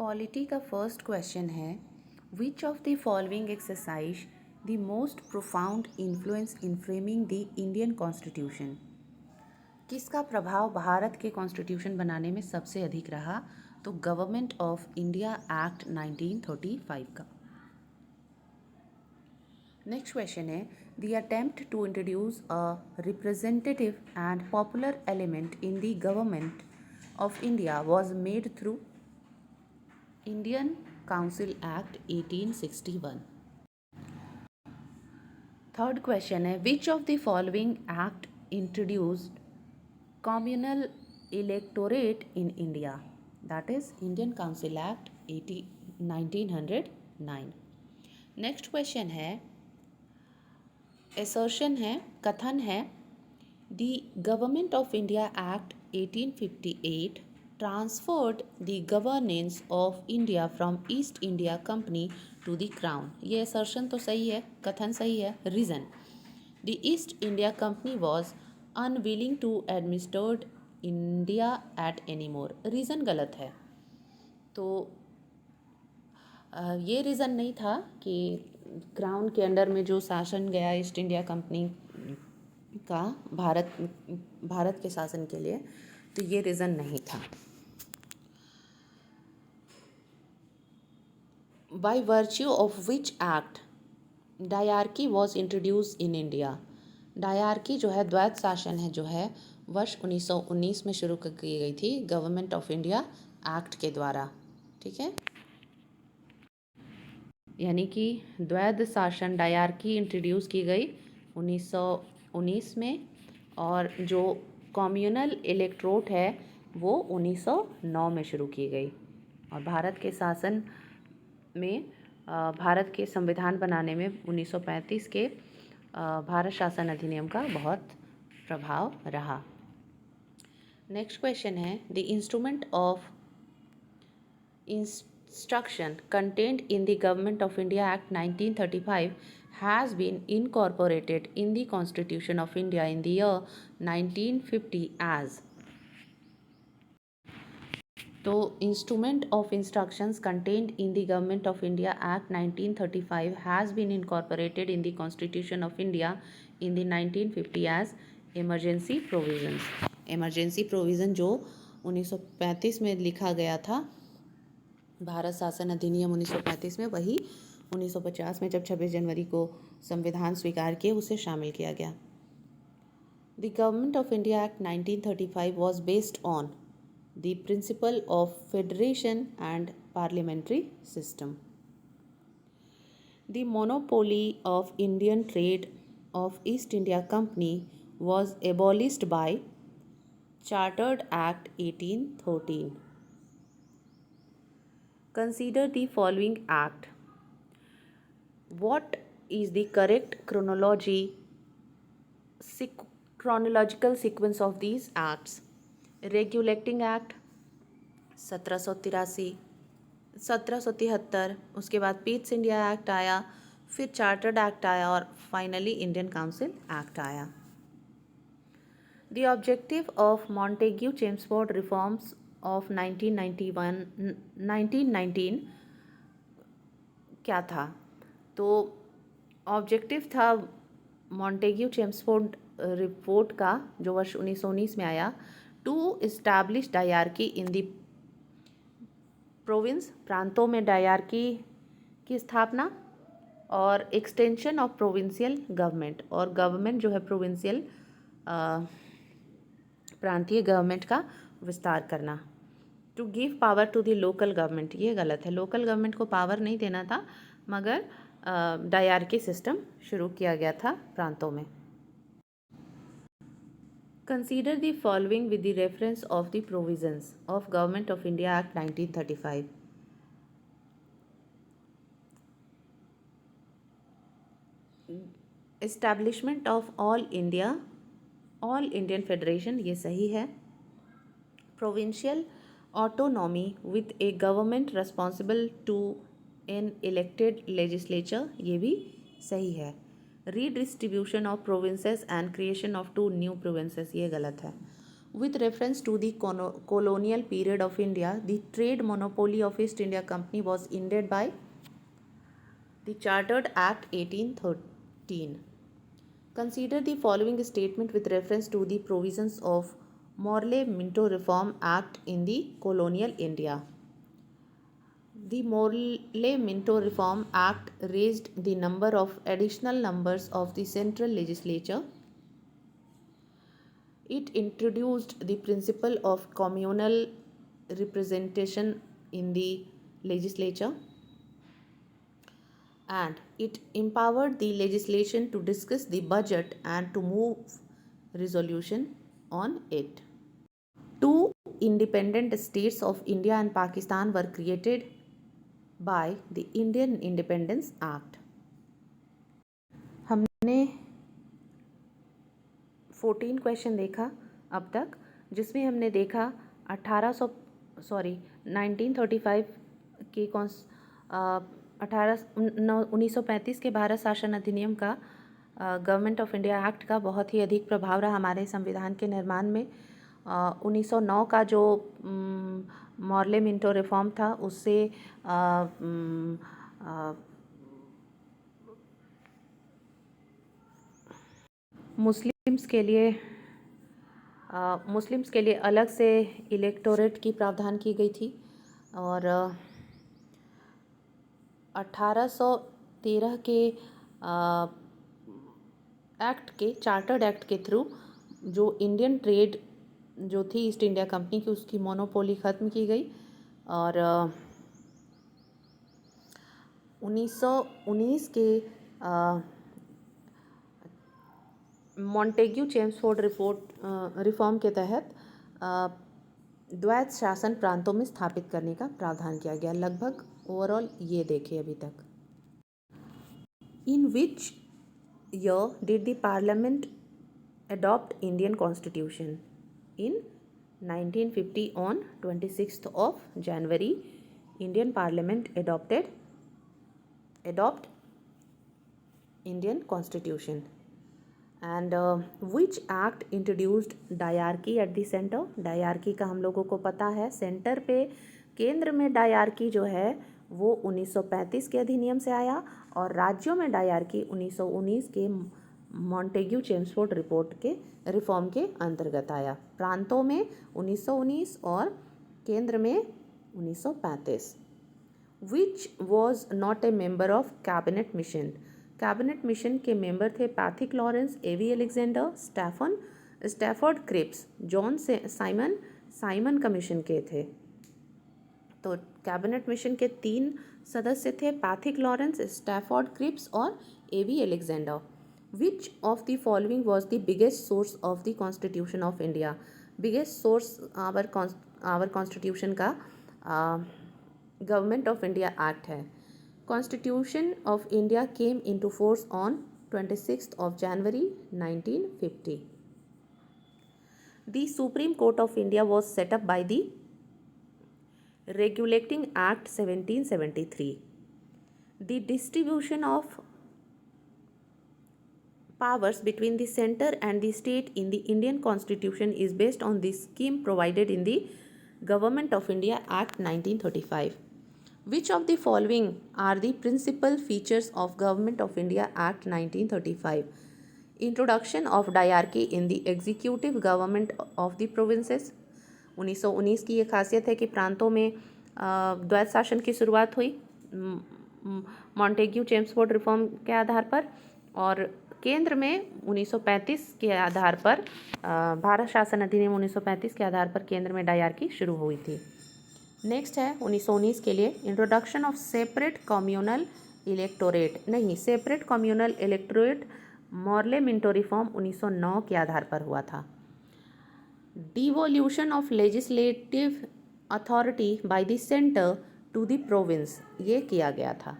Polity का first question है, which of the following exercise the most profound influence in framing the Indian constitution. किसका प्रभाव भारत के constitution बनाने में सबसे अधिक रहा? तो गवर्नमेंट ऑफ इंडिया एक्ट 1935 का। नेक्स्ट क्वेश्चन है, the attempt to introduce a representative and popular element in the government of India was made through Indian council act 1861। Third question है, which of the following act introduced communal electorate in India? That is Indian council act 1909। Next question है, assertion है, कथन है, the government of India act 1858 transferred the governance of India from East India company to the crown. ये assertion तो सही है, कथन सही है। Reason, the East India Company was unwilling to administered India at any more. Reason गलत है। तो ये रीज़न नहीं था कि क्राउन के अंडर में जो शासन गया ईस्ट इंडिया कंपनी का भारत के शासन के लिए, तो ये रीज़न नहीं था। By virtue of which act dyarchy was introduce in India? Dyarchy जो है, द्वैत शासन है, जो है वर्ष 1919 में शुरू की गई थी गवर्नमेंट ऑफ इंडिया एक्ट के द्वारा। ठीक है, यानी कि द्वैत शासन डायरकी इंट्रोड्यूस की गई 1919 में, और जो कम्युनल इलेक्टोरेट है वो 1909 में शुरू की गई। और भारत के शासन में भारत के संविधान बनाने में 1935 के भारत शासन अधिनियम का बहुत प्रभाव रहा। नेक्स्ट क्वेश्चन है, the instrument of instruction contained in the Government of India Act 1935 has been incorporated in the Constitution of India in the year 1950 as। तो instrument of instructions contained in the government of India act 1935 has been incorporated in the constitution of India in the 1950 as emergency provisions. Emergency provision जो 1935 में लिखा गया था, भारत शासन अधिनियम 1935 में, वही 1950 में जब 26 जनवरी को संविधान स्वीकार किए उसे शामिल किया गया। The government of India act 1935 was based on the principle of federation and parliamentary system. The monopoly of Indian trade off east India Company was abolished bye chartered act 1813। Consider the following act. What is the correct chronological sequence of these acts? Regulating Act 1783, 1773, उसके बाद Pitt's India act आया, फिर chartered act आया और finally Indian council act आया। The objective of Montagu-Chelmsford reforms of 1919 क्या था? तो ऑब्जेक्टिव था मॉन्टेग्यू चेम्सफोर्ड रिपोर्ट का, जो वर्ष 1919 में आया, to establish dyarchy in the province, प्रांतों में डायरकी की स्थापना, और एक्सटेंशन ऑफ प्रोविंशियल गवर्नमेंट, और गवर्नमेंट जो है प्रोविंशियल प्रांतीय गवर्नमेंट का विस्तार करना। To give power to the local government, ये गलत है, लोकल गवर्नमेंट को पावर नहीं देना था, मगर डायरकी सिस्टम शुरू किया गया था प्रांतों में। Consider the following with the reference of the provisions of Government of India act 1935। Establishment of all Indian federation, ये सही है। Provincial autonomy with a government responsible to an elected legislature, ये भी सही है। Redistribution of provinces and creation of 2 new provinces, ये गलत है। With reference to the colonial period of India, the trade monopoly of East India Company was ended by the Chartered Act 1813. Consider the following statement with reference to the provisions of Morley-Minto Reform Act in the colonial India. The Morley-Minto Reform Act raised the number of additional numbers of the central legislature. It introduced the principle of communal representation in the legislature, and it empowered the legislation to discuss the budget and to move resolution on it. Two independent states of India and Pakistan were created by the Indian Independence Act. हमने 14 question देखा अब तक, जिसमें हमने देखा 1935 के 1935 के भारत शासन अधिनियम का, गवर्नमेंट ऑफ इंडिया एक्ट का बहुत ही अधिक प्रभाव रहा हमारे संविधान के निर्माण में। 1909 का जो मॉर्ले मिंटो रिफॉर्म था, उससे मुस्लिम्स के लिए अलग से इलेक्टोरेट की प्रावधान की गई थी। और 1813 के चार्टर्ड एक्ट के थ्रू जो इंडियन ट्रेड जो थी ईस्ट इंडिया कंपनी की, उसकी मोनोपोली ख़त्म की गई। और 1919 के मॉन्टेग्यू चेम्सफोर्ड रिफॉर्म के तहत द्वैत शासन प्रांतों में स्थापित करने का प्रावधान किया गया। लगभग ओवरऑल ये देखे अभी तक। In which year did the parliament adopt Indian constitution? In 1950 on 26th of January, Indian Parliament adopt Indian Constitution. And which act introduced dyarchy at the center? Dyarchy का हम लोगों को पता है, सेंटर पे केंद्र में डायरकी जो है वो 1935 के अधिनियम से आया, और राज्यों में डायरकी 1919 के मॉन्टेग्यू चेम्सफोर्ड रिफॉर्म के अंतर्गत आया। प्रांतों में 1919 और केंद्र में 1935। Which was not a member of cabinet mission? Cabinet mission के मेंबर थे Pethick Lawrence, A V Alexander, Stafford Cripps, John Simon commission के थे। तो कैबिनेट मिशन के 3 सदस्य थे, पैथिक लॉरेंस, स्टैफोर्ड क्रिप्स और एवी Alexander. Which of the following was the biggest source of the Constitution of India? Biggest source our Constitution का Government of India Act है। Constitution of India came into force on 26th of January 1950. The Supreme Court of India was set up by the Regulating Act 1773. The distribution of powers between the center and the state in the Indian Constitution is based on the scheme provided in the Government of India Act 1935. Which of the following are the principal features of Government of India Act 1935? Introduction of diarchy in the executive government of the provinces. 1919 की ये खासियत है कि प्रांतों में द्वैत शासन की शुरुआत हुई मॉन्टेग्यू चेम्सफोर्ड रिफॉर्म के आधार पर, और केंद्र में 1935 के आधार पर भारत शासन अधिनियम 1935 के आधार पर केंद्र में डायरकी शुरू हुई थी। नेक्स्ट है 1919 के लिए introduction of separate communal electorate. नहीं, separate communal electorate Morley Minto reform 1909 के आधार पर हुआ था। Devolution of legislative authority by the centre to the province, ये किया गया था।